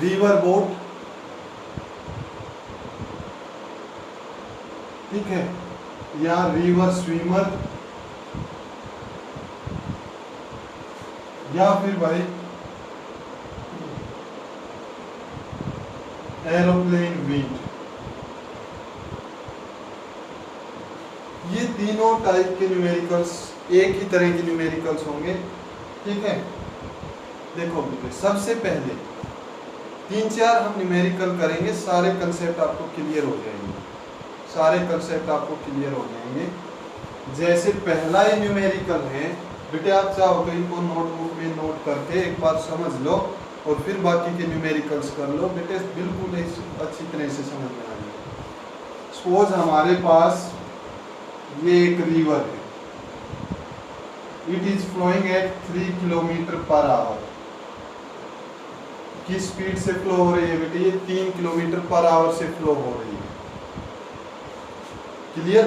River boat, ठीक है, या रिवर स्विमर, या फिर भाई एरोप्लेन विंड। ये तीनों टाइप के न्यूमेरिकल्स एक ही तरह के न्यूमेरिकल्स होंगे, ठीक है। देखो बेटे, सबसे पहले 3-4 हम न्यूमेरिकल करेंगे, सारे कंसेप्ट आपको क्लियर हो जाएंगे, सारे कंसेप्ट आपको क्लियर हो जाएंगे। जैसे पहला ही न्यूमेरिकल है बेटे, आप चाहो तो इनको नोटबुक में नोट करके एक बार समझ लो और फिर बाकी के न्यूमेरिकल्स कर लो बेटे, बिल्कुल अच्छी तरह से समझ में आएंगे। सपोज हमारे पास ये एक रिवर है, it is flowing at 3 kilometre per hour. किस स्पीड से फ्लो हो रही है बेटे? ये 3 किलोमीटर पर आवर से फ्लो हो रही है। क्लियर?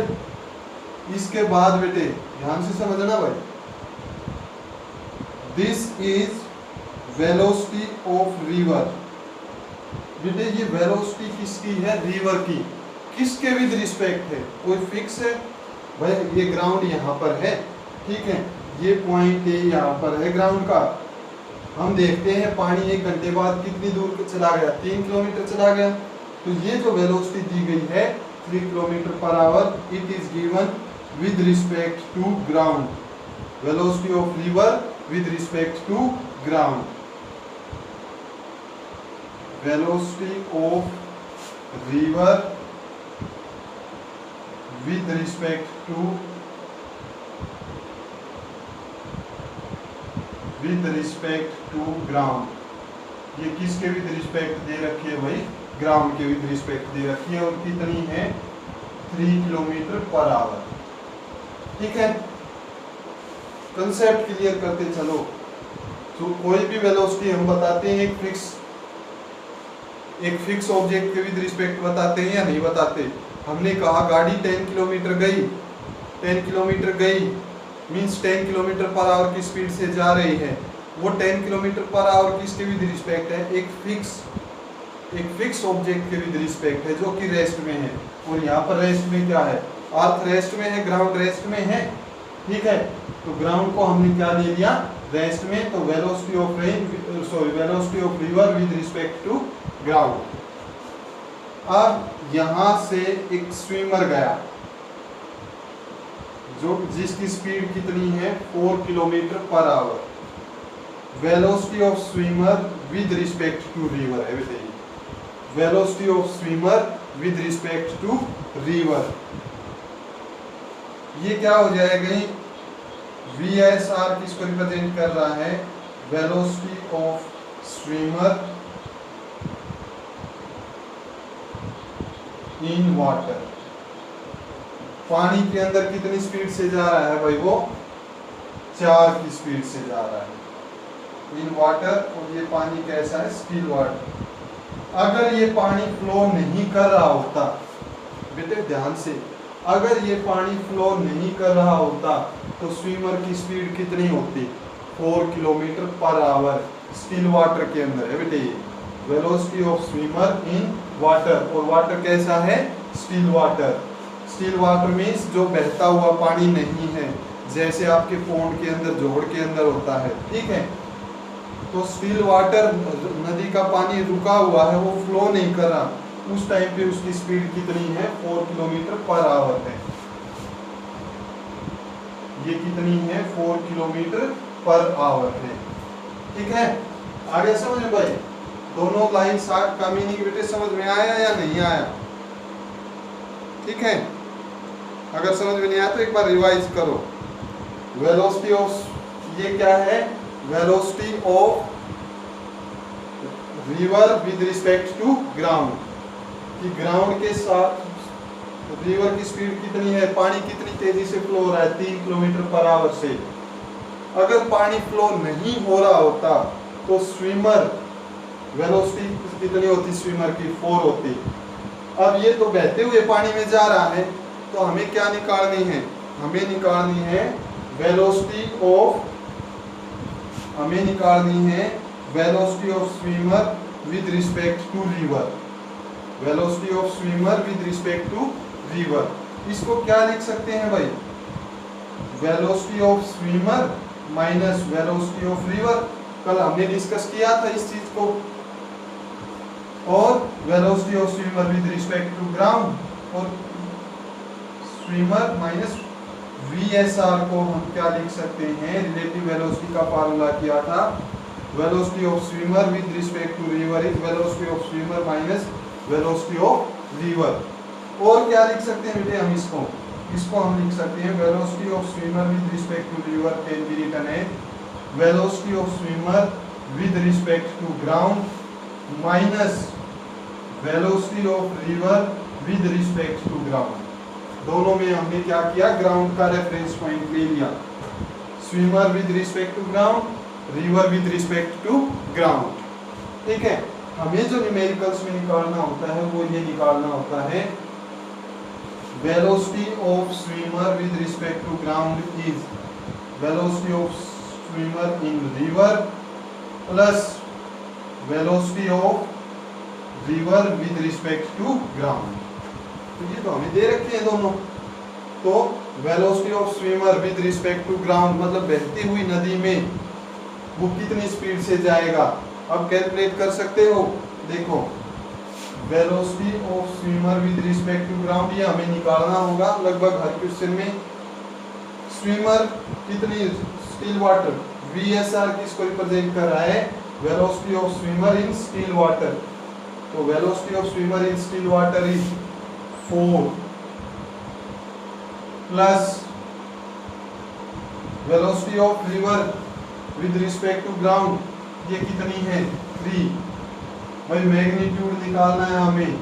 इसके बाद बेटे ध्यान से समझना भाई, this is velocity of river. बेटे ये वेलोसिटी किसकी है? रिवर की। किसके विद रिस्पेक्ट है? कोई फिक्स है भाई? ये ग्राउंड यहाँ पर है, ठीक है, ये पॉइंट ए यहाँ पर है ग्राउंड का। हम देखते हैं पानी 1 घंटे बाद कितनी दूर चला गया? 3 किलोमीटर चला गया। तो ये जो वेलोसिटी दी गई है 3 kilometre per hour, it is given with respect to ground. Velocity of river with respect to ground. Velocity of river with respect to ground। ये किसके विद रिस्पेक्ट दे रखी है भाई? ग्राउंड के विद रिस्पेक्ट दे रखी है, और कितनी है? 3 किलोमीटर पर आवर, ठीक है। कंसेप्ट क्लियर करते चलो। तो कोई भी वेलोसिटी हम बताते हैं एक फिक्स ऑब्जेक्ट के विद रिस्पेक्ट बताते हैं या नहीं बताते? हमने कहा गाड़ी 10 किलोमीटर गई, 10 किलोमीटर गई मींस 10 किलोमीटर पर आवर की स्पीड से जा रही है। वो 10 किलोमीटर पर आवर किसके विद रिस्पेक्ट है? एक फिक्स ऑब्जेक्ट के विद रिस्पेक्ट है जो कि रेस्ट में है। और यहाँ पर रेस्ट में क्या है? अर्थ रेस्ट में है, ग्राउंड रेस्ट में है, ठीक है। तो ग्राउंड को हमने क्या ले लिया? रेस्ट में। तो velocity of river with respect to ground. अब यहां से एक स्विमर गया जो जिसकी स्पीड कितनी है? 4 kilometer per hour. Velocity of swimmer with respect to river है बेटे। Velocity of swimmer with respect to river, ये क्या हो जाएगा? VSR किसको रिप्रेजेंट कर रहा है? Velocity of swimmer in water. पानी के अंदर कितनी स्पीड से जा रहा है भाई? वो 4 की स्पीड से जा रहा है इन वाटर। और ये पानी कैसा है? Still water. अगर ये पानी फ्लो नहीं कर रहा होता बेटे, ध्यान से, अगर ये पानी फ्लो नहीं कर रहा होता तो स्विमर की स्पीड कितनी होती? 4 kilometer per our still water के अंदर है बेटे। Velocity of swimmer in water. और वाटर कैसा है? Still water. Still water means जो बहता हुआ पानी नहीं है, जैसे आपके पोंड के अंदर, जोड़ के अंदर होता है, ठीक है। तो स्टिल वाटर, नदी का पानी रुका हुआ है, वो फ्लो नहीं कर रहा, उस टाइम पे उसकी स्पीड कितनी है? 4 किलोमीटर पर आवर है। ये कितनी है? 4 किलोमीटर पर आवर है, ठीक है। आगे समझ में भाई? दोनों लाइन का मीनिंग बेटे समझ में आया या नहीं आया? ठीक है। अगर समझ में नहीं आया तो एक बार रिवाइज करो। वेलोसिटी ऑफ, ये क्या है? Velocity of river with respect to ground, कि ग्राउंड के साथ रिवर की स्पीड कितनी है? पानी कितनी तेजी से फ्लो हो रहा है? 3 किलोमीटर पर आवर से। अगर पानी फ्लो नहीं हो रहा होता तो स्विमर वेलोसिटी कितनी होती? स्विमर की 4 होती। अब ये तो बहते हुए पानी में जा रहा है, तो हमें क्या निकालनी है? हमें निकालनी है velocity of swimmer with respect to river, velocity of swimmer with respect to river। इसको क्या लिख सकते हैं भाई, velocity of swimmer minus velocity of river. कल हमने डिस्कस किया था इस चीज को। और velocity of swimmer with respect to ground और स्विमर माइनस VSR को हम क्या लिख सकते हैं, रिलेटिव वेलोसिटी का फार्मूला किया था, velocity of swimmer with respect to river is velocity of swimmer minus velocity of river. और क्या लिख सकते हैं बेटे हम इसको हम लिख सकते हैं velocity of swimmer with respect to river can be written as velocity of swimmer with respect to ground minus velocity of river with respect to ground. दोनों में हमने क्या किया, ग्राउंड का रेफरेंस पॉइंट ले लिया, swimmer with respect to ground, river with respect to ground. ठीक है, हमें जो न्यूमेरिकल्स में निकालना होता है वो ये निकालना होता है velocity of swimmer with respect to ground is velocity of swimmer in river plus velocity of river with respect to ground. तो ये तो हमें दे रखे हैं दोनों। तो velocity of swimmer with respect to ground मतलब बहती हुई नदी में वो कितनी स्पीड से जाएगा, अब कैलकुलेट कर सकते हो। देखो velocity of swimmer with respect to ground ये हमें निकालना होगा लगभग हर क्वेश्चन में। स्विमर कितनी, स्टिल वाटर, VSR किसको रिप्रेजेंट कर रहा है, velocity of swimmer in still water. तो velocity of swimmer in still water is 4 plus velocity of river with respect to ground ये कितनी है, 3। भाई मैग्नीट्यूड निकालना है हमें,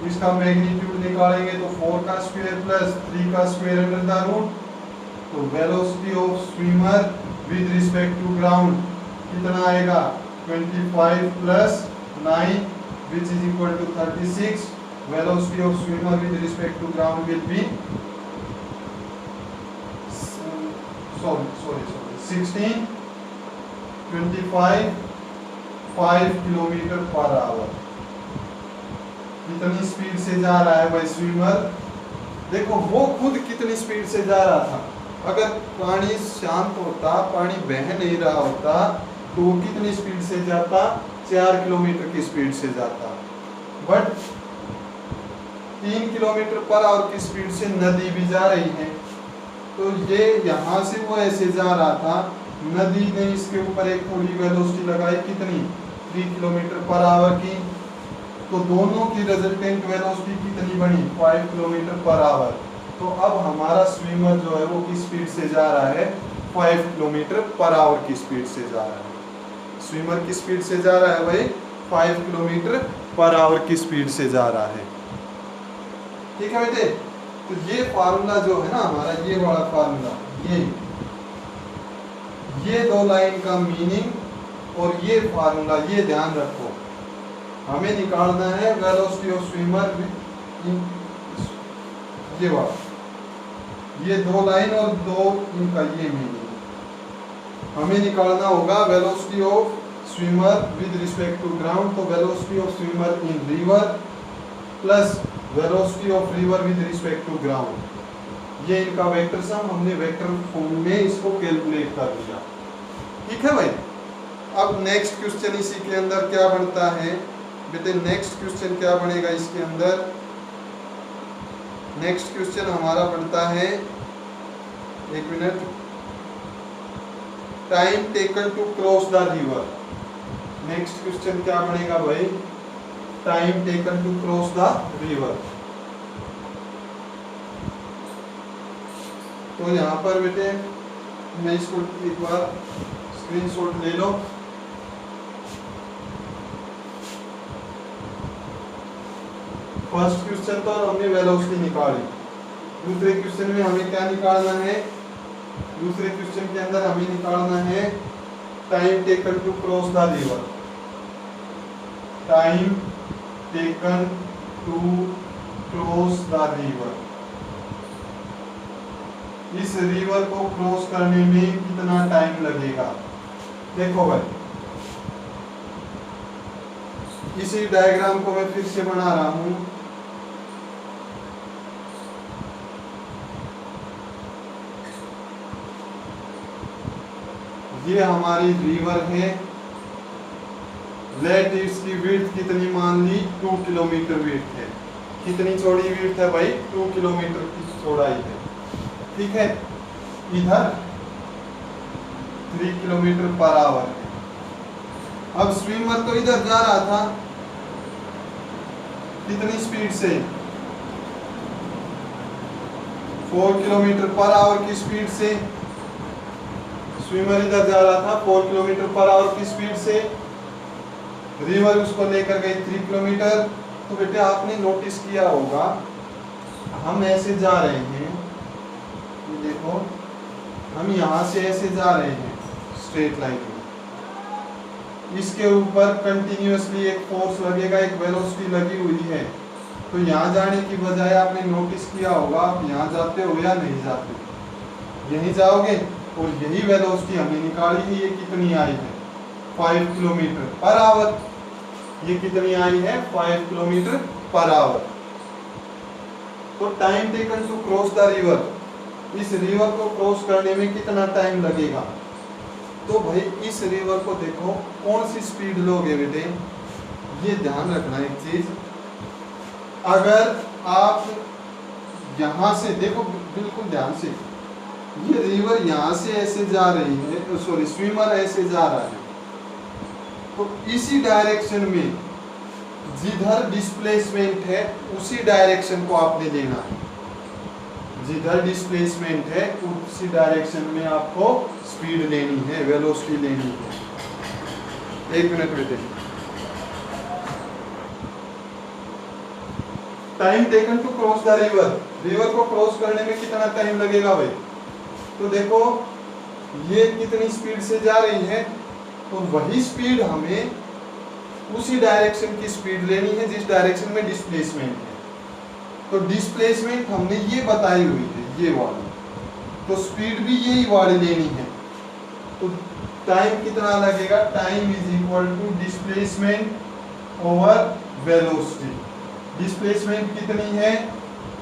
इसका मैग्नीट्यूड निकालेंगे तो 4 का स्क्वायर प्लस 3 का स्क्वायर अंडर द रूट। तो velocity of swimmer with respect to ground कितना आएगा, 25 plus 9 which is equal to 36। velocity of swimmer with respect to ground will be 16, 25, 5 kilometre per our. कितनी speed से जा रहा है भाई स्विमर, देखो वो खुद कितनी स्पीड से जा रहा था। अगर पानी शांत होता, पानी बह नहीं रहा होता तो वो कितनी स्पीड से जाता, 4 किलोमीटर की स्पीड से जाता। बट 3 किलोमीटर पर आवर की स्पीड से नदी भी जा रही है, तो ये यहाँ से वो ऐसे जा रहा था, नदी ने इसके ऊपर एक थोड़ी वेलोसिटी लगाई कितनी, 3 किलोमीटर पर आवर की, तो दोनों की रिजल्टेंट वेलोसिटी कितनी बनी, 5 किलोमीटर पर आवर। तो अब हमारा स्विमर जो है वो किस स्पीड से जा रहा है, 5 किलोमीटर पर आवर की स्पीड से जा रहा है। स्विमर की स्पीड से जा रहा है भाई 5 किलोमीटर पर आवर की स्पीड से जा रहा है। ठीक है बेटे, तो ये फार्मूला जो है ना हमारा, ये वाला फार्मूला, ये 2 लाइन का मीनिंग और ये फार्मूला, ये ध्यान रखो। हमें निकालना है वेलोसिटी ऑफ स्विमर, ये वाला, ये 2 लाइन और 2 इनका ये मीनिंग हमें निकालना होगा। Velocity of swimmer with respect to ground, तो velocity of swimmer in river plus velocity of river with respect to ground, ये इनका वेक्टर सम हमने वेक्टर फॉर्म में इसको कैलकुलेट कर लिया। ठीक है भाई, अब नेक्स्ट क्वेश्चन इसी के अंदर क्या बनता है बेटे, नेक्स्ट क्वेश्चन क्या बनेगा इसके अंदर, नेक्स्ट क्वेश्चन हमारा बनता है, एक minute, time taken to cross the river. Next question क्या बनेगा भाई, time taken to cross the river. तो यहाँ पर बेटे मैं इसको एक बार स्क्रीनशॉट ले लो। फर्स्ट क्वेश्चन तो हमने वेलोसिटी निकाली, दूसरे क्वेश्चन में हमें क्या निकालना है, दूसरे क्वेश्चन के अंदर हमें निकालना है time taken to cross the river. Time taken to cross the river, इस रिवर को क्रॉस करने में कितना टाइम लगेगा। देखो भाई इसी डायग्राम को मैं फिर से बना रहा हूं। ये हमारी रिवर है। लेट इसकी विड्थ कितनी मान ली, 2 किलोमीटर विड्थ है। कितनी चौड़ी विड्थ है भाई, 2 किलोमीटर की चौड़ाई है। ठीक है, इधर 3 किलोमीटर पर आवर है। अब स्विमर तो इधर जा रहा था, कितनी स्पीड से, 4 किलोमीटर पर आवर की स्पीड से। स्विमर इधर जा रहा था 4 किलोमीटर पर आवर की स्पीड से। रिवर उसको लेकर गई 3 किलोमीटर। तो बेटे आपने नोटिस किया होगा, हम ऐसे जा रहे हैं, ये देखो हम यहाँ से ऐसे जा रहे हैं स्ट्रेट लाइन में। इसके ऊपर कंटिन्यूअसली एक फोर्स लगेगा, एक वेलोसिटी लगी हुई है। तो यहाँ जाने की बजाय आपने नोटिस किया होगा, आप यहाँ जाते हो या नहीं जाते, यहीं जाओगे। और यही वेलोसिटी हमने निकाली है, ये कितनी आई है, 5 किलोमीटर पर आवर। ये कितनी आई है, 5 किलोमीटर पर आवर। तो time taken to cross the river, इस रिवर को क्रॉस करने में कितना टाइम लगेगा। तो भाई इस रिवर को देखो, कौन सी स्पीड लोगे बेटे, ये ध्यान रखना एक चीज। अगर आप यहां से देखो, बिल्कुल ध्यान से, ये रिवर यहां से ऐसे जा रही है, सॉरी स्विमर ऐसे जा रहा है। तो इसी डायरेक्शन में जिधर डिस्प्लेसमेंट है उसी डायरेक्शन को आपने लेना है। जिधर डिस्प्लेसमेंट है उसी डायरेक्शन में आपको स्पीड लेनी है, वेलोसिटी लेनी है। 1 मिनट बेटे। Time taken to cross the river, river को क्रॉस करने में कितना टाइम लगेगा भाई। तो देखो ये कितनी स्पीड से जा रही है, तो वही स्पीड हमें उसी डायरेक्शन की स्पीड लेनी है जिस डायरेक्शन में डिस्प्लेसमेंट है। तो डिस्प्लेसमेंट हमने ये बताई हुई है, ये वाली, तो स्पीड भी यही वाली लेनी है। तो टाइम कितना लगेगा, time is equal to displacement over velocity. Displacement कितनी है,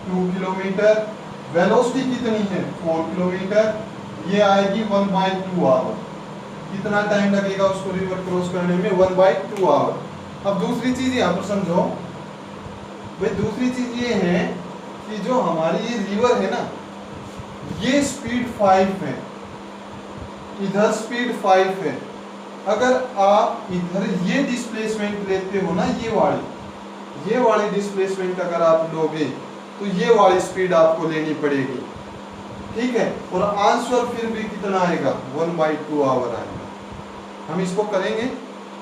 2 किलोमीटर, वेलोसिटी कितनी है, 4 किलोमीटर, ये आएगी 1/2 आवर। कितना टाइम लगेगा उसको रिवर क्रॉस करने में, 1/2 आवर। अब दूसरी चीज यहाँ पर समझो भाई, दूसरी चीज ये है कि जो हमारी ये रिवर है ना, ये स्पीड 5 है, इधर स्पीड 5 है। अगर आप इधर ये डिस्प्लेसमेंट लेते हो ना, ये वाली डिस्प्लेसमेंट अगर आप लोगे तो ये वाली स्पीड आपको लेनी पड़ेगी। ठीक है, और आंसर फिर भी कितना आएगा, 1/2 आवर आएगा। हम इसको करेंगे।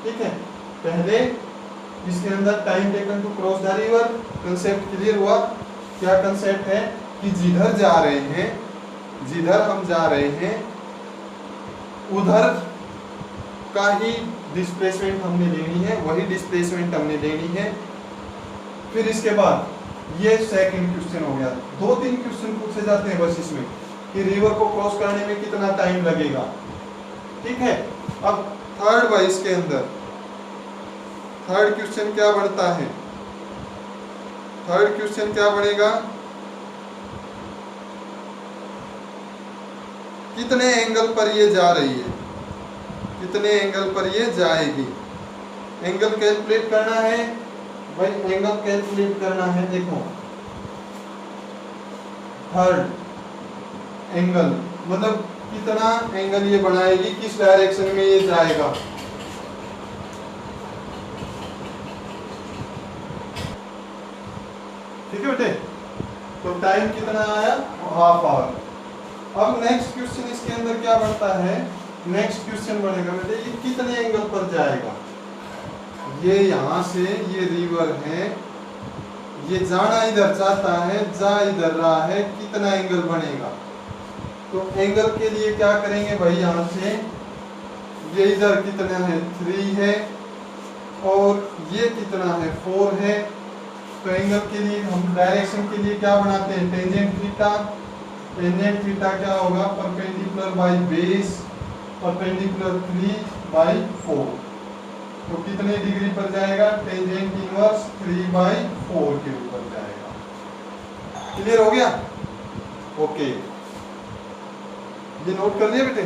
ठीक है, पहले इसके अंदर time taken to cross the river concept clear हुआ। क्या कंसेप्ट है कि जिधर जा रहे हैं, जिधर हम जा रहे हैं उधर का ही डिस्प्लेसमेंट हमने लेनी है, वही डिस्प्लेसमेंट हमने लेनी है। फिर इसके बाद ये सेकंड क्वेश्चन हो गया। 2-3 क्वेश्चन पूछे जाते हैं बस इसमें कि रिवर को क्रॉस करने में कितना टाइम लगेगा। ठीक है, अब थर्ड वाइज के अंदर थर्ड क्वेश्चन क्या बढ़ता है, थर्ड क्वेश्चन क्या बढ़ेगा, कितने एंगल पर ये जा रही है, कितने एंगल पर ये जाएगी। एंगल कैलकुलेट करना है भाई, एंगल कैलकुलेट करना है। देखो थर्ड एंगल मतलब कितना एंगल ये बनाएगी, किस डायरेक्शन में ये जाएगा। ठीक है बेटे, तो टाइम कितना आया, हाफ आवर। अब नेक्स्ट क्वेश्चन इसके अंदर क्या बढ़ता है, नेक्स्ट क्वेश्चन बढ़ेगा बेटे, ये कितने एंगल पर जाएगा। ये यहाँ से ये रिवर है, ये जाना इधर चाहता है, जा इधर रहा है, कितना एंगल बनेगा। तो एंगल के लिए क्या करेंगे भाई, यहाँ से ये इधर कितना है 3 है और ये कितना है 4 है। तो एंगल के लिए हम डायरेक्शन के लिए क्या बनाते हैं, टेंजेंट थीटा। टेंजेंट थीटा क्या होगा, परपेंडिकुलर बाई बेस, परपेंडिकुलर 3/4। तो कितने डिग्री पर जाएगा? टेंजेंट इनवर्स 3/4 के ऊपर जाएगा। क्लियर हो गया? ओके, ये नोट कर लिया बेटे।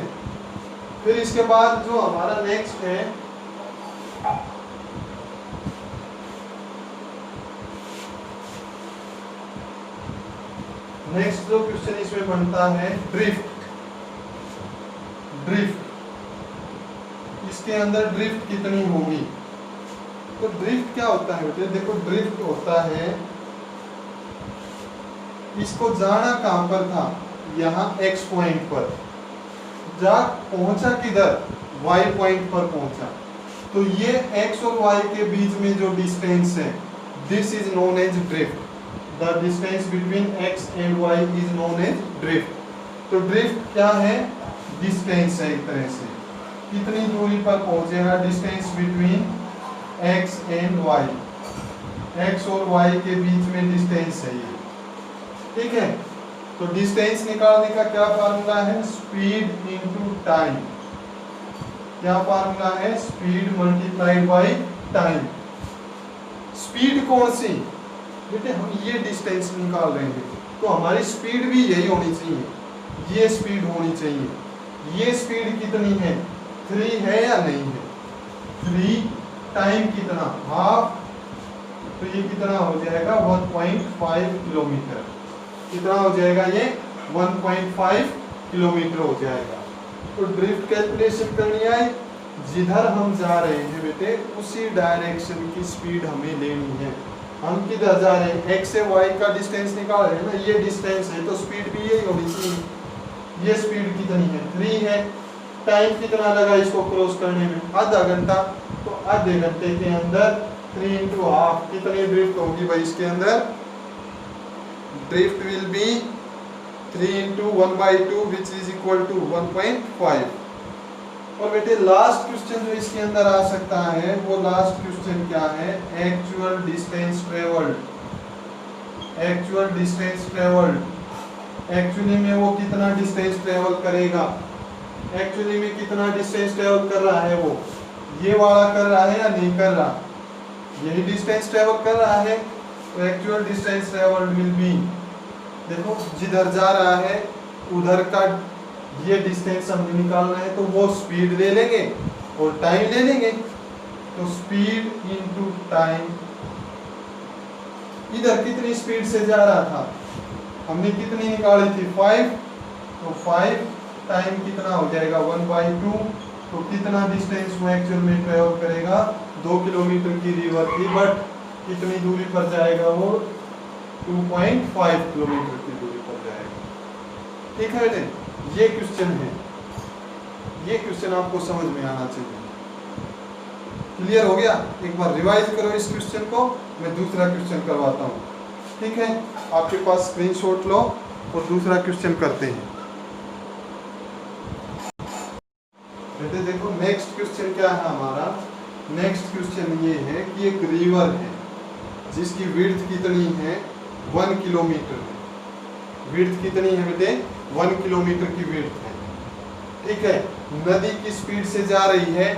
फिर इसके बाद जो हमारा नेक्स्ट है, नेक्स्ट जो क्वेश्चन इसमें बनता है ड्रिफ्ट। ड्रिफ्ट, इसके अंदर ड्रिफ्ट कितनी होगी? तो ड्रिफ्ट क्या होता है बेटे? देखो ड्रिफ्ट होता है, इसको जाना कहां पर था? यहाँ x पॉइंट पर, जा पहुंचा किधर? y पॉइंट पर पहुंचा। तो ये x और y के बीच में जो डिस्टेंस है, this is known as drift. The distance between x and y is known as drift. तो ड्रिफ्ट क्या है? डिस्टेंस है एक तरह से, कितनी दूरी पर पहुंचेगा? Distance between x and y, x और y के बीच में डिस्टेंस है ये, ठीक है। तो डिस्टेंस निकालने का क्या फार्मूला है? Speed into time. क्या फार्मूला है? Speed multiplied by time. Speed कौन सी बेटे? हम ये डिस्टेंस निकाल रहे हैं, तो हमारी स्पीड भी यही होनी चाहिए, ये स्पीड होनी चाहिए। ये स्पीड कितनी है? 3 है या नहीं है? 3 टाइम कितना? हाफ, तो ये कितना हो जाएगा? 1.5 किलोमीटर। कितना हो जाएगा ये? 1.5 किलोमीटर हो जाएगा। तो ड्रिफ्ट कैलकुलेशन करनी है, जिधर हम जा रहे हैं बेटे उसी डायरेक्शन की स्पीड हमें लेनी है। हम किधर जा रहे हैं? x से y का डिस्टेंस निकाल रहे हैं ना, ये डिस्टेंस है, तो स्पीड भी यही होनी चाहिए। ये स्पीड कितनी है? 3 है। टाइम कितना लगा इसको क्रॉस करने में? आधा घंटा। तो आधे घंटे के अंदर 3 इंटू हाफ, कितनी ड्रिफ्ट होगी भाई इसके अंदर? Drift will be 3 into 1/2 which is equal to 1.5। और बेटे लास्ट क्वेश्चन जो इसके अंदर आ सकता है, वो लास्ट क्वेश्चन क्या है? Actual distance travelled. Actual distance travelled, actually में वो कितना डिस्टेंस ट्रेवल करेगा? एक्चुअली में कितना डिस्टेंस ट्रेवल कर रहा है वो? ये वाला कर रहा है या नहीं कर रहा? यही डिस्टेंस ट्रेवल कर रहा है। तो actual distance travelled will be, देखो जिधर जा रहा है उधर का ये डिस्टेंस हमें निकालना है, तो वो स्पीड ले लेंगे और टाइम ले लेंगे। तो स्पीड इनटू टाइम, इधर कितनी स्पीड से जा रहा था? हमने कितनी निकाली थी? 5। तो 5 टाइम कितना हो जाएगा? 1/2। तो कितना डिस्टेंस वो एक्चुअल में ट्रेवल करेगा? 2 किलोमीटर की रिवर थी, बट कितनी दूरी पर जाएगा वो? 2.5 किलोमीटर की दूरी पर जाएगा। ठीक है बेटे, ये क्वेश्चन है, ये क्वेश्चन आपको समझ में आना चाहिए। क्लियर हो गया? एक बार रिवाइज करो इस क्वेश्चन को, मैं दूसरा क्वेश्चन करवाता हूँ। ठीक है, आपके पास स्क्रीनशॉट लो और दूसरा क्वेश्चन करते हैं। बेटे देखो नेक्स्ट क्वेश्चन क्या है हमारा? नेक्स्ट क्वेश्चन ये है कि एक रिवर है जिसकी विड्थ कितनी है? 1 किलोमीटर है। विड्थ कितनी है बेटे? 1 किलोमीटर की विड्थ है। ठीक है, नदी की स्पीड से जा रही है,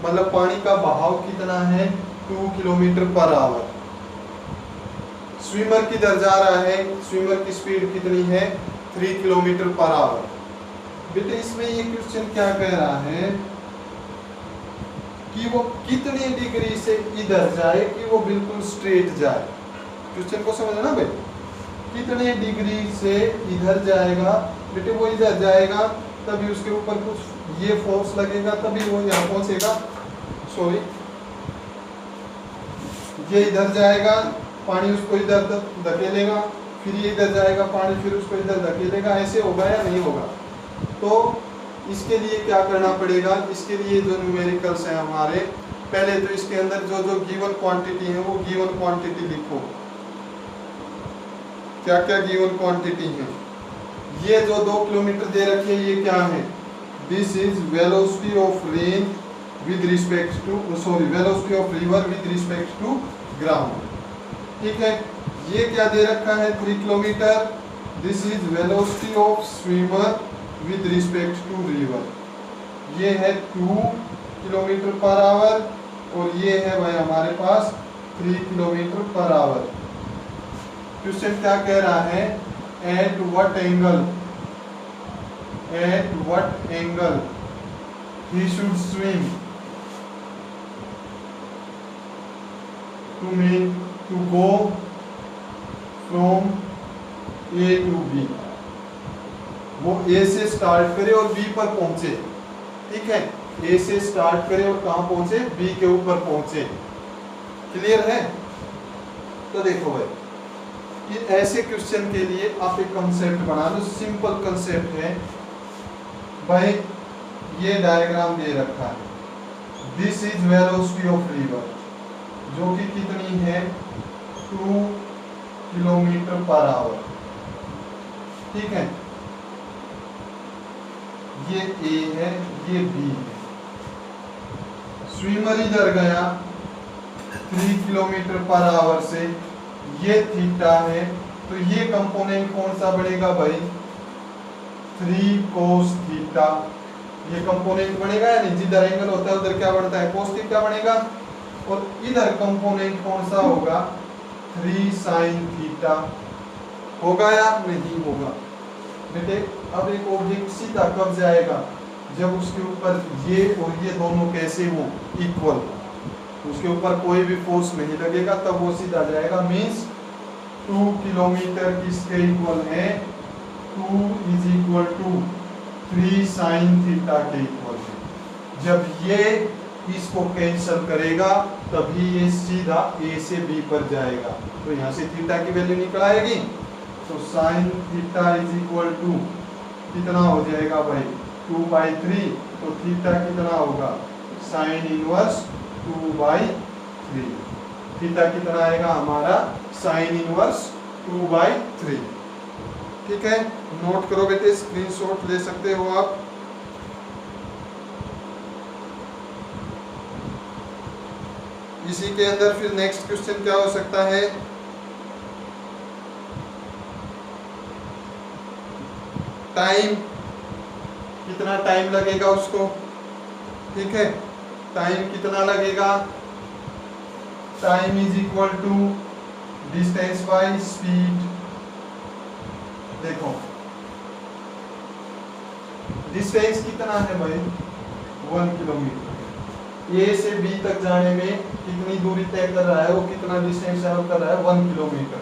मतलब पानी का बहाव कितना है? 2 किलोमीटर पर आवर। स्विमर किधर जा रहा है? स्विमर की स्पीड कितनी है? 3 किलोमीटर पर आवर। बेटे इसमें ये क्वेश्चन क्या कह रहा है कि वो कितनी डिग्री से इधर जाए कि वो बिल्कुल स्ट्रेट जाए। क्वेश्चन को समझना ना भाई, कितने डिग्री से इधर जाएगा? बेटे वो इधर जाएगा तभी उसके ऊपर कुछ ये फोर्स लगेगा, तभी वो यहाँ पहुंचेगा। सॉरी, ये इधर जाएगा, पानी उसको इधर धकेलेगा, फिर ये इधर जाएगा पानी, फिर उसको इधर धकेलेगा। ऐसे होगा या नहीं होगा? तो इसके लिए क्या करना पड़ेगा? इसके लिए जो न्यूमेरिकल्स हैं हमारे, पहले तो इसके अंदर जो जो गिवन क्वांटिटी है वो गिवन क्वांटिटी लिखो। क्या क्या गिवन क्वांटिटी है? ये जो 2 किलोमीटर दे रखी है, ये क्या है? This is velocity of rain with respect to, sorry, velocity of river with respect to ground. ठीक है, ये क्या दे रखा है? 3 kilometre. This is velocity of swimmer with respect to river. ये है 2 किलोमीटर पर आवर। और ये है भाई हमारे पास 3 किलोमीटर पर आवर। क्वेश्चन क्या कह रहा है, at what angle he should swim to go from A to B। वो A से स्टार्ट करे और B पर पहुंचे, ठीक है, A से स्टार्ट करे और कहां पहुंचे, B के ऊपर पहुंचे। क्लियर है? तो देखो भाई, ये ऐसे क्वेश्चन के लिए आप एक कंसेप्ट बना लो, सिंपल कंसेप्ट है भाई। ये डायग्राम दे रखा है, this is velocity of river, जो कि कितनी है 2 किलोमीटर पर आवर, ठीक है। ये A है, ये B है। स्विमर इधर गया 3 किलोमीटर पर आवर से, ये थीटा है, तो ये कंपोनेंट कौन सा बनेगा भाई, 3 कोस थीटा। ये कंपोनेंट बनेगा या नहीं, जिधर एंगल होता है उधर क्या बढ़ता है, कोस थीटा बनेगा। और इधर कंपोनेंट कौन सा होगा, 3 साइन थीटा। होगा या नहीं होगा बेटे? अब एक ऑब्जेक्ट सीधा कब जाएगा, जब उसके ऊपर ये और ये दोनों कैसे हो, इक्वल, उसके ऊपर कोई भी फोर्स नहीं लगेगा, तब वो सीधा जाएगा। मीन्स 2 किलोमीटर किसके इक्वल है, 2 is equal to 3 sine theta के इक्वल है। जब ये इसको कैंसिल करेगा तभी ये सीधा A से B पर जाएगा, तो यहाँ से थीटा की वैल्यू निकल आएगी। तो sine theta is equal to कितना हो जाएगा भाई, 2/3। तो थीटा कितना होगा, साइन इनवर्स 2/3। थीटा कितना आएगा हमारा, साइन इनवर्स 2/3। ठीक है, नोट करो बेटे, स्क्रीनशॉट ले सकते हो आप। इसी के अंदर फिर नेक्स्ट क्वेश्चन क्या हो सकता है, टाइम, कितना टाइम लगेगा उसको, ठीक है, टाइम कितना लगेगा, time is equal to distance by speed. देखो डिस्टेंस कितना है भाई, 1 किलोमीटर। ए से बी तक जाने में कितनी दूरी तय कर रहा है, वो कितना डिस्टेंस ट्रैवल कर रहा है, 1 किलोमीटर।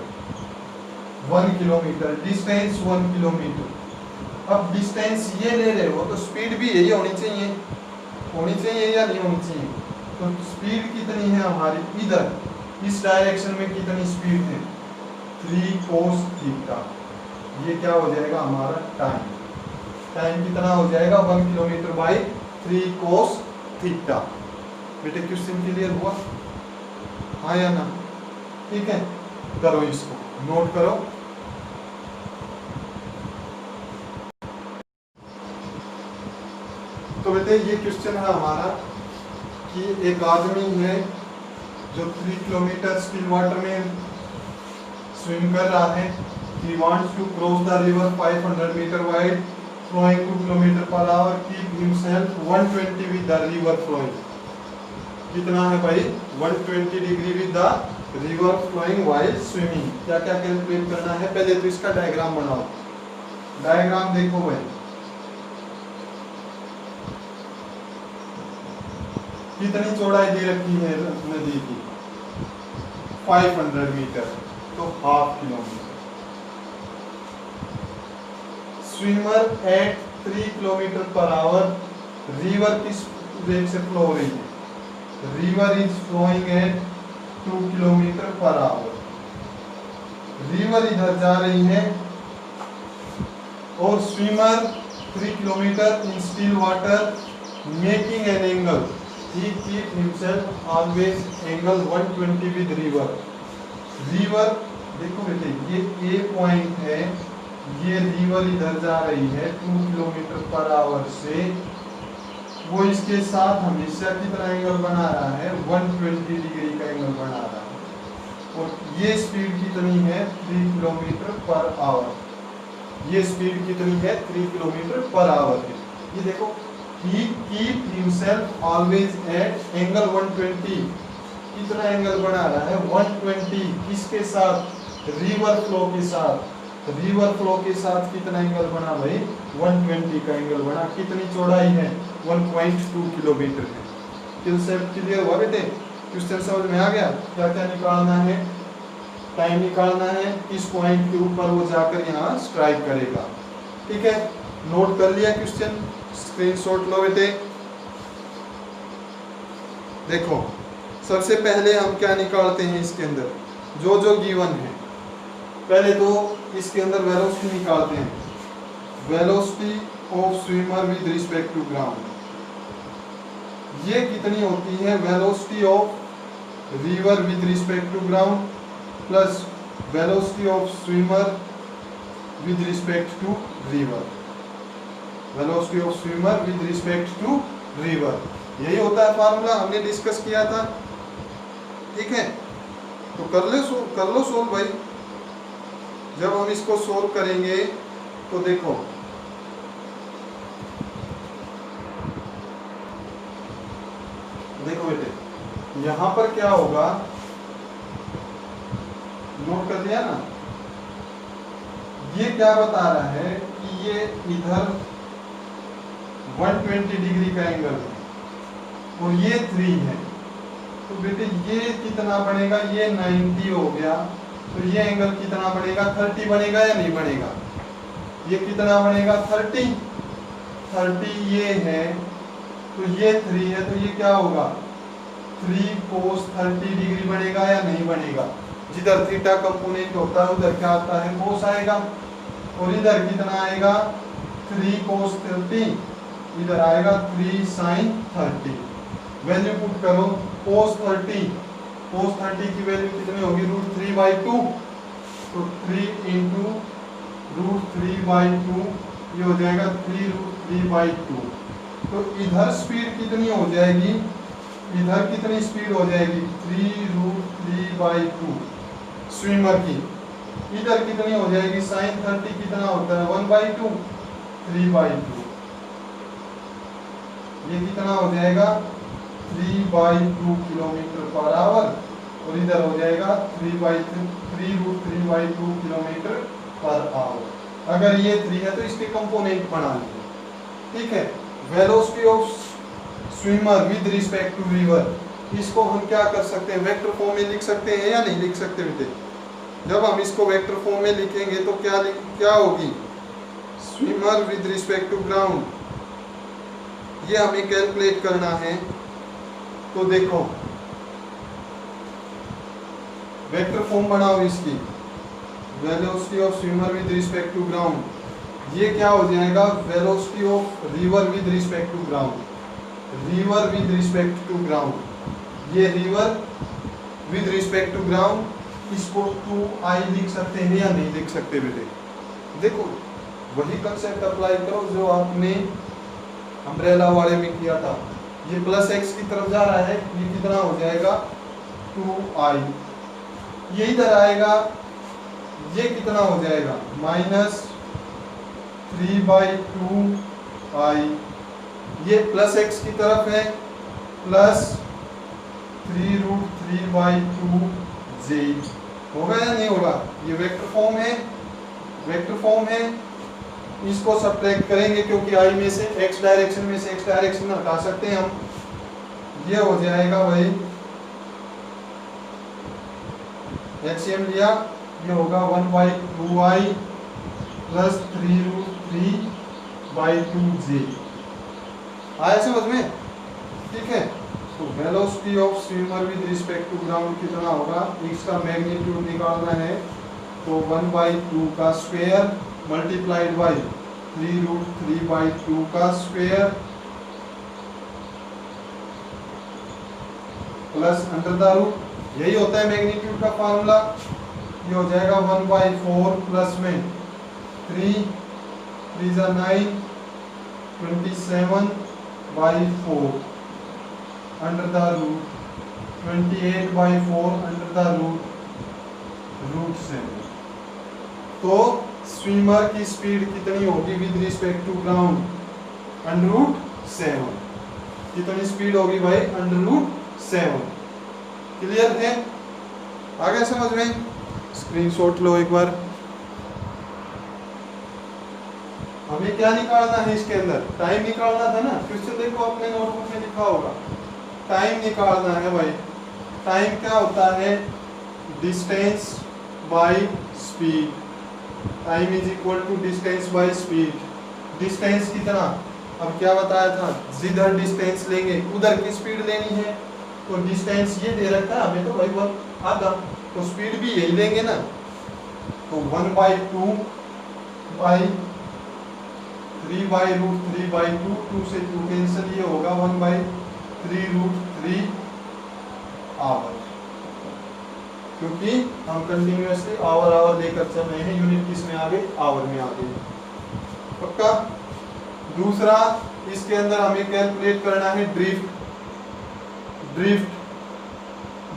1 kilometre distance 1 kilometre. अब डिस्टेंस ये ले रहे हो तो स्पीड भी यही होनी चाहिए, या नहीं होनी चाहिए। तो स्पीड कितनी है हमारी, इधर इस डायरेक्शन में कितनी स्पीड है, 3 कोस थीटा। ये क्या हो जाएगा हमारा टाइम। टाइम कितना हो जाएगा, 1 किलोमीटर बाई 3 कोस थीटा। बेटे क्वेश्चन क्लियर हुआ, हाँ या ना? ठीक है, करो इसको, नोट करो। तो बेटे ये क्वेश्चन है हमारा कि एक आदमी है जो 3 किलोमीटर स्टिल वाटर में स्विम कर रहा है। He wants to cross the river 500 meter wide, flowing 2 kilometer per hour. Keep himself 120 with the river flowing. कितना है भाई, 120 degree with the river flowing while swimming. क्या क्या कैलकुलेट करना है, पहले तो इसका डायग्राम बनाओ। डायग्राम देखो भाई, कितनी चौड़ाई दे रखी है नदी की, 500 मीटर, तो half kilometre. Swimmer at 3 kilometre per hour, river किस रेट से फ्लो हो रही है, river is flowing at 2 kilometre per hour. River इधर जा रही है और swimmer 3 kilometre in still water making an angle, he keep himself always angle 120 with river। River देखो बेटे, ये ए पॉइंट है, ये रिवर इधर जा रही है 2 किलोमीटर पर आवर से, वो इसके साथ हमेशा कितना एंगल बना रहा है, 120 डिग्री का एंगल बना रहा है। और ये स्पीड कितनी है, 3 किलोमीटर पर आवर। ये स्पीड कितनी है, 3 किलोमीटर पर आवर है। ये देखो he keep himself always at angle 120. कितना एंगल बना रहा है 120, किसके साथ, रिवर फ्लो के साथ। रिवर फ्लो के साथ कितना एंगल बना भाई 120 का एंगल बना। कितनी चौड़ाई है 1.2 किलोमीटर है। कंसेप्ट क्लियर हुआ बेटे? क्वेश्चन समझ में आ गया? क्या क्या निकालना है, टाइम निकालना है, किस पॉइंट के ऊपर वो जाकर यहाँ स्ट्राइक करेगा। ठीक है, नोट कर लिया क्वेश्चन, स्क्रीनशॉट लो बेटे। देखो सबसे पहले हम क्या निकालते हैं इसके अंदर, जो जो गिवन है। पहले तो इसके अंदर वेलोसिटी निकालते हैं, velocity of swimmer with respect to ground. ये कितनी होती है, velocity of river with respect to ground plus velocity of swimmer with respect to river. Velocity of swimmer with respect to river, यही होता है फार्मूला, हमने डिस्कस किया था। ठीक है, तो कर लो सोल्व भाई। जब हम इसको सोल्व करेंगे तो देखो बेटे, यहां पर क्या होगा, नोट कर लिया ना। ये क्या बता रहा है कि ये इधर 120 डिग्री का एंगल है और ये 3 है, तो बेटे ये कितना बनेगा, ये 90 हो गया, तो ये एंगल कितना बनेगा 30 बनेगा या नहीं बनेगा, ये कितना बनेगा 30 ये है, तो ये 3 है, तो ये क्या होगा 3 cos 30 डिग्री बनेगा या नहीं बनेगा। जिधर थीटा कंपोनेंट होता है उधर क्या आता है cos आएगा, और इधर कितना आएगा 3 cos 30, इधर आएगा 3 sin 30। वैल्यू पुट करो, cos 30 की वैल्यू कितनी होगी √3/2, तो 3 into √3/2, ये हो जाएगा 3√3/2। तो इधर स्पीड कितनी हो जाएगी, इधर कितनी स्पीड हो जाएगी 3√3/2 स्विमर की, इधर कितनी हो जाएगी sin 30 कितना होता है 1/2, 3/2, ये कितना हो जाएगा 3/2 किलोमीटर पर आवर, और इधर हो जाएगा 3√3/2 किलोमीटर पर आवर। अगर ये 3 है तो इसके कंपोनेंट बना लीजिए। ठीक है, velocity of swimmer with respect to river, इसको हम क्या कर सकते हैं, वेक्टर फॉर्म में लिख सकते हैं या नहीं लिख सकते बेटे? जब हम इसको वेक्टर फॉर्म में लिखेंगे तो क्या होगी, swimmer with respect to ground, ये हमें कैलकुलेट करना है। तो देखो वेक्टर फॉर्म बनाओ इसकी, velocity of swimmer with respect to ground, ये क्या हो जाएगा velocity of river with respect to ground, river with respect to ground, ये river with respect to ground, इसको 2I लिख सकते हैं या नहीं लिख सकते बेटे? देखो वही कंसेप्ट अप्लाई करो जो आपने अम्ब्रेला वाले में किया था। ये प्लस x की तरफ जा रहा है, ये कितना हो जाएगा 2I, ये इधर आएगा, ये कितना हो जाएगा -3/2I, ये प्लस x की तरफ है प्लस 3√3/2J, होगा या नहीं होगा? ये वेक्टर फॉर्म है, इसको सब्ट्रैक्ट करेंगे क्योंकि I में से x डायरेक्शन में से x डायरेक्शन हटा सकते हैं हम, ये हो जाएगा भाई HCM लिया, ये होगा 1/2I प्लस 3√3/2J। आया समझ में? ठीक है, तो velocity of swimmer with respect to ground कितना होगा, इसका मैग्नीट्यूड निकालना है, तो 1/2 का स्क्वायर मल्टीप्लाइड बाई 3√3/2 का square plus under the root, यही होता है मैग्नीट्यूड का फार्मूला। ये हो जाएगा 1/4 प्लस में 3 3 9 27/4 under the root 28/4 under the root 7। तो स्विमर की स्पीड कितनी होगी विद रिस्पेक्ट टू ग्राउंड, √7 7। कितनी स्पीड होगी भाई? √7। क्लियर है? आ गया समझ में? स्क्रीनशॉट लो एक बार। हमें क्या निकालना है इसके अंदर? टाइम निकालना था ना। क्वेश्चन देखो अपने नोटबुक में लिखा होगा, टाइम निकालना है भाई। टाइम क्या होता है? Distance by speed. Time is equal to distance by speed. Distance कितना? अब क्या बताया था, जिधर डिस्टेंस लेंगे उधर की स्पीड लेनी है। तो डिस्टेंस ये दे रखा है हमें तो भाई 1 आधा, तो स्पीड भी यही लेंगे ना। तो 1/2 बाई 3/√3/2, 2 से 2 कैंसिल, ये होगा 1/3√3 आवर। क्योंकि हम कंटिन्यूअसली आवर लेकर चल रहे हैं। यूनिट किस में आ गई? आवर में आ गई। पक्का? दूसरा, इसके अंदर हमें कैलकुलेट करना है ड्रिफ्ट।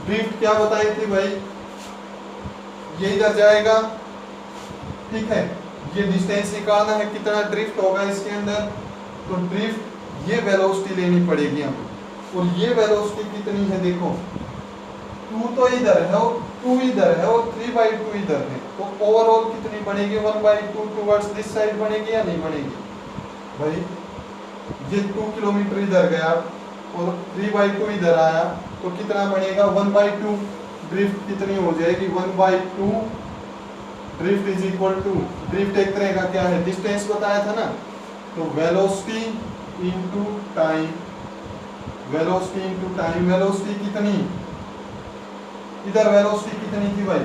ड्रिफ्ट क्या बताई थी भाई? ये इधर जाएगा, ठीक है। ये डिस्टेंस निकालना है, कितना ड्रिफ्ट होगा इसके अंदर। तो ड्रिफ्ट ये वेलोसिटी लेनी पड़ेगी हमें, और ये वेलोसिटी कितनी है देखो, 2 तो इधर है और 2 इधर है और 3/2 इधर है। तो ओवरऑल कितनी बनेगी? 1/2 टुवर्ड्स दिस साइड बनेगी या नहीं बनेगी भाई? ये 2 किलोमीटर इधर गया और 3/2 इधर आया, तो कितना बनेगा? 1/2। ड्रिफ्ट कितनी हो जाएगी? 1/2। Drift is equal to, drift एक तरह का क्या है? डिस्टेंस बताया था ना। तो velocity into time. Velocity into time. Velocity कितनी? इधर वेलोसिटी कितनी थी भाई?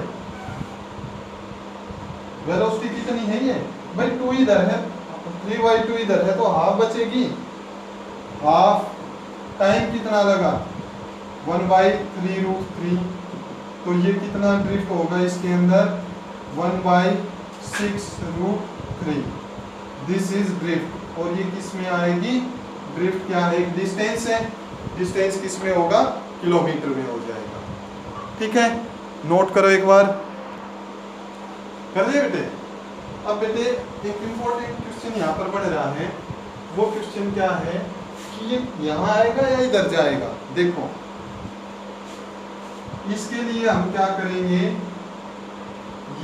वेलोसिटी कितनी है ये भाई? 2 इधर है, 3/2 इधर है, तो हाफ बचेगी। हाफ। टाइम कितना लगा? 1/3√3। तो ये कितना ड्रिफ्ट होगा इसके अंदर? 1/6√3। This is drift. और ये किस में आएगी? ड्रिफ्ट क्या है? एक डिस्टेंस है। डिस्टेंस किस में होगा? किलोमीटर में हो जाएगा। ठीक है, नोट करो एक बार। कर दिए बेटे? अब बेटे एक इंपॉर्टेंट क्वेश्चन यहाँ पर बढ़ रहा है। वो क्वेश्चन क्या है कि ये यहाँ आएगा या इधर जाएगा। देखो, इसके लिए हम क्या करेंगे,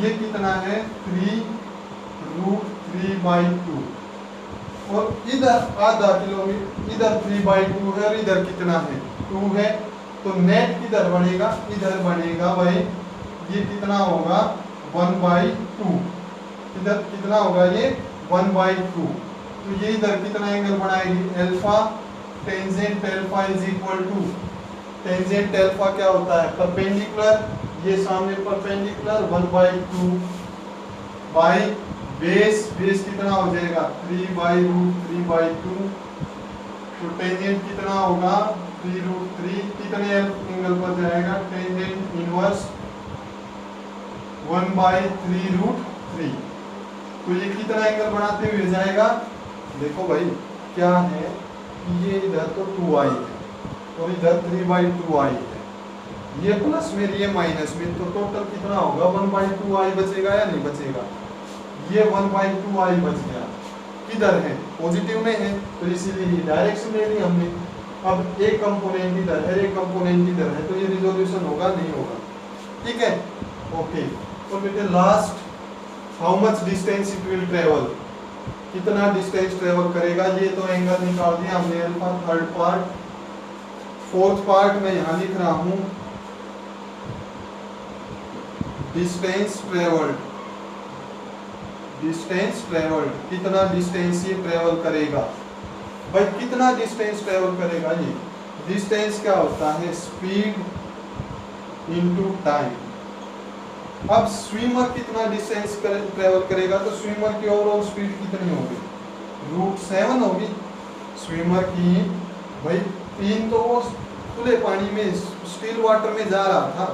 ये कितना है? 3√3/2, और इधर आधा किलोमीटर, इधर 3/2 है और इधर कितना है? 2 है। तो नेट किधर बनेगा? इधर बनेगा भाई। ये कितना होगा? 1/2। इधर कितना होगा? ये 1/2। तो ये इधर कितना एंगल बनाएगी? Alpha. Tangent alpha is equal to, tangent alpha क्या होता है? परपेंडिकुलर। ये सामने परपेंडिकुलर 1/2 बाई बेस। बेस कितना हो जाएगा? 3/√3/2। तो टेंजेंट कितना होगा? 3√3। कितने एंगल पर जाएगा? Tangent inverse 1/3√3। तो ये कितना एंगल बनाते हुए जाएगा? देखो भाई क्या है, ये इधर तो 2i है और इधर 3/2i है। ये प्लस में, ये माइनस में, तो टोटल कितना होगा? 1/2i बचेगा या नहीं बचेगा? ये 1/2i बच गया। किधर है? पॉजिटिव में है, तो इसीलिए डायरेक्शन ले ली हमने। अब एक कंपोनेंट इधर है, एक कंपोनेंट इधर है, तो ये रिजोल्यूशन होगा नहीं होगा? ठीक है, ओके। तो बेटे last, how much distance it will travel, कितना डिस्टेंस ट्रेवल करेगा। ये तो एंगल निकाल दिया हमने alpha. Third part, fourth part में यहाँ लिख रहा हूँ डिस्टेंस ट्रेवल्ड। डिस्टेंस ट्रेवल्ड, कितना डिस्टेंस ये ट्रेवल करेगा भाई? कितना डिस्टेंस ट्रेवल करेगा? ये डिस्टेंस क्या होता है? Speed into time. अब स्विमर कितना डिस्टेंस ट्रेवल करेगा? तो स्विमर की ओवरऑल स्पीड कितनी होगी? √7 होगी स्विमर की भाई। 3 तो वो खुले पानी में स्टिल वाटर में जा रहा था,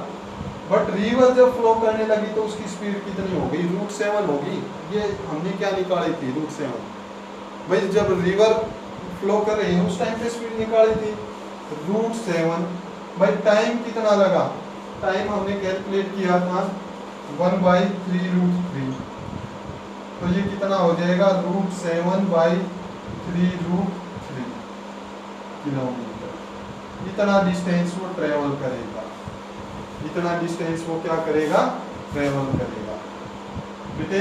बट रिवर जब फ्लो करने लगी तो उसकी स्पीड कितनी हो गई? √7 होगी। ये हमने क्या निकाली थी? √7 भाई। जब रिवर फ्लो कर रही है उस टाइम पे स्पीड निकाली थी √7 भाई। टाइम कितना लगा? टाइम हमने कैलकुलेट किया था 1/3√3। तो ये कितना हो जाएगा? √7/3√3। किलोमीटर। इतना डिस्टेंस वो ट्रेवल करेगा, इतना डिस्टेंस वो क्या करेगा, ट्रेवल करेगा। बेटे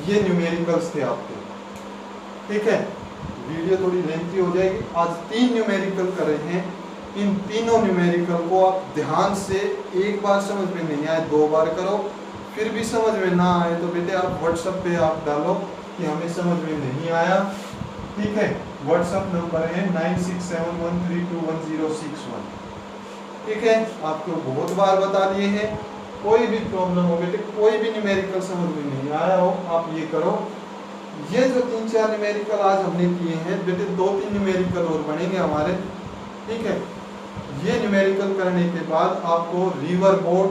ये न्यूमेरिकल्स थे आपके, ठीक है। वीडियो थोड़ी लेंथी हो जाएगी, आज 3 न्यूमेरिकल कर रहे हैं। इन तीनों न्यूमेरिकल को आप ध्यान से, एक बार समझ में नहीं आए 2 बार करो, फिर भी समझ में ना आए तो बेटे आप व्हाट्सएप पे आप डालो कि हमें समझ में नहीं आया, ठीक है। व्हाट्सएप नंबर है 9671321061, ठीक है। आपको बहुत बार बता दिए हैं। कोई भी प्रॉब्लम हो बेटे, कोई भी न्यूमेरिकल समझ में नहीं आया हो, आप ये करो। ये जो 3-4 न्यूमेरिकल आज हमने किए हैं बेटे, 2-3 न्यूमेरिकल और बनेंगे हमारे, ठीक है। ये न्यूमेरिकल करने के बाद आपको रिवर बोट,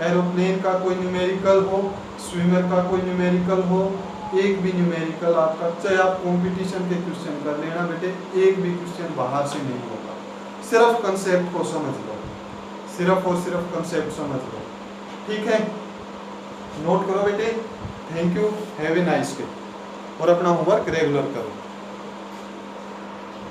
एरोप्लेन का कोई न्यूमेरिकल हो, स्विमर का कोई न्यूमेरिकल हो, एक भी न्यूमेरिकल आपका, चाहे आप कंपटीशन के क्वेश्चन कर लेना बेटे, एक भी क्वेश्चन बाहर से नहीं होगा। सिर्फ कंसेप्ट को समझ लो, सिर्फ और सिर्फ कंसेप्ट समझ लो, ठीक है। नोट करो बेटे। Thank you, have a nice day. और अपना होमवर्क रेगुलर करो।